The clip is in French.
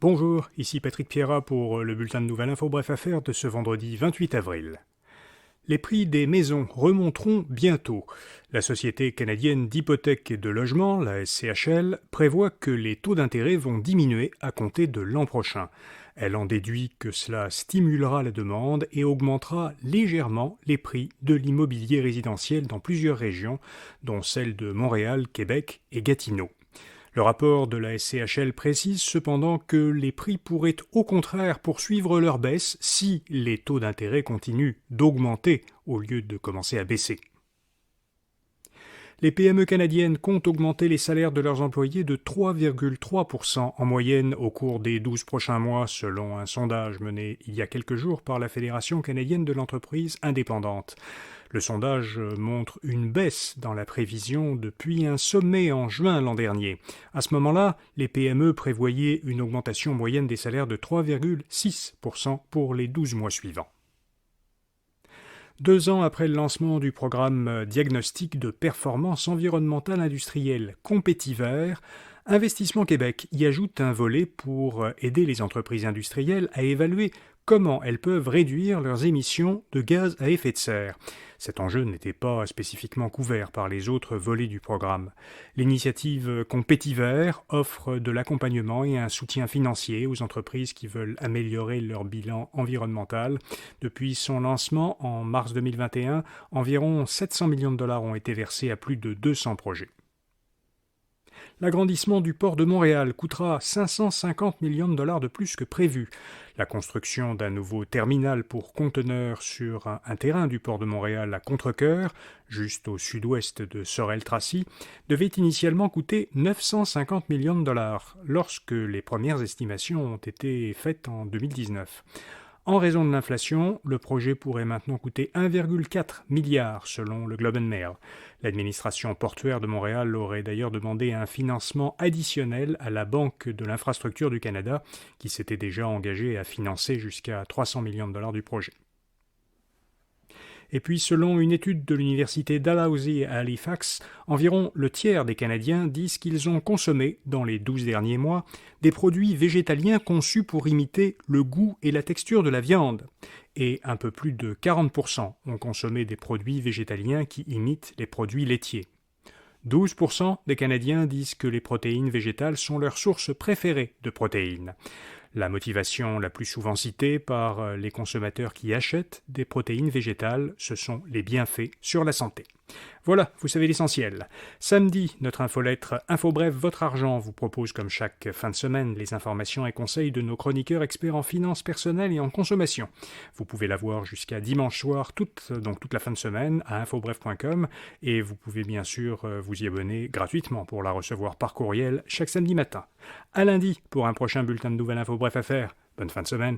Bonjour, ici Patrick Pierrat pour le bulletin de Nouvelles Info Bref Affaires de ce vendredi 28 avril. Les prix des maisons remonteront bientôt. La Société canadienne d'hypothèques et de logement, la SCHL, prévoit que les taux d'intérêt vont diminuer à compter de l'an prochain. Elle en déduit que cela stimulera la demande et augmentera légèrement les prix de l'immobilier résidentiel dans plusieurs régions, dont celles de Montréal, Québec et Gatineau. Le rapport de la SCHL précise cependant que les prix pourraient au contraire poursuivre leur baisse si les taux d'intérêt continuent d'augmenter au lieu de commencer à baisser. Les PME canadiennes comptent augmenter les salaires de leurs employés de 3,3% en moyenne au cours des 12 prochains mois, selon un sondage mené il y a quelques jours par la Fédération canadienne de l'entreprise indépendante. Le sondage montre une baisse dans la prévision depuis un sommet en juin l'an dernier. À ce moment-là, les PME prévoyaient une augmentation moyenne des salaires de 3,6% pour les 12 mois suivants. 2 ans après le lancement du programme Diagnostic de performance environnementale industrielle Compétiver, Investissement Québec y ajoute un volet pour aider les entreprises industrielles à évaluer comment elles peuvent réduire leurs émissions de gaz à effet de serre. Cet enjeu n'était pas spécifiquement couvert par les autres volets du programme. L'initiative Compétiver offre de l'accompagnement et un soutien financier aux entreprises qui veulent améliorer leur bilan environnemental. Depuis son lancement en mars 2021, environ 700 millions de dollars ont été versés à plus de 200 projets. L'agrandissement du port de Montréal coûtera 550 millions de dollars de plus que prévu. La construction d'un nouveau terminal pour conteneurs sur un terrain du port de Montréal à Contrecœur, juste au sud-ouest de Sorel-Tracy, devait initialement coûter 950 millions de dollars, lorsque les premières estimations ont été faites en 2019. En raison de l'inflation, le projet pourrait maintenant coûter 1,4 milliard selon le Globe and Mail. L'administration portuaire de Montréal aurait d'ailleurs demandé un financement additionnel à la Banque de l'infrastructure du Canada, qui s'était déjà engagée à financer jusqu'à 300 millions de dollars du projet. Et puis, selon une étude de l'université Dalhousie à Halifax, environ le tiers des Canadiens disent qu'ils ont consommé, dans les 12 derniers mois, des produits végétaliens conçus pour imiter le goût et la texture de la viande. Et un peu plus de 40% ont consommé des produits végétaliens qui imitent les produits laitiers. 12% des Canadiens disent que les protéines végétales sont leur source préférée de protéines. La motivation la plus souvent citée par les consommateurs qui achètent des protéines végétales, ce sont les bienfaits sur la santé. Voilà, vous savez l'essentiel. Samedi, notre infolettre InfoBref Votre Argent vous propose comme chaque fin de semaine les informations et conseils de nos chroniqueurs experts en finances personnelles et en consommation. Vous pouvez la voir jusqu'à dimanche soir, toute la fin de semaine, à infobref.com et vous pouvez bien sûr vous y abonner gratuitement pour la recevoir par courriel chaque samedi matin. À lundi pour un prochain bulletin de nouvelles InfoBref Affaires. Bonne fin de semaine.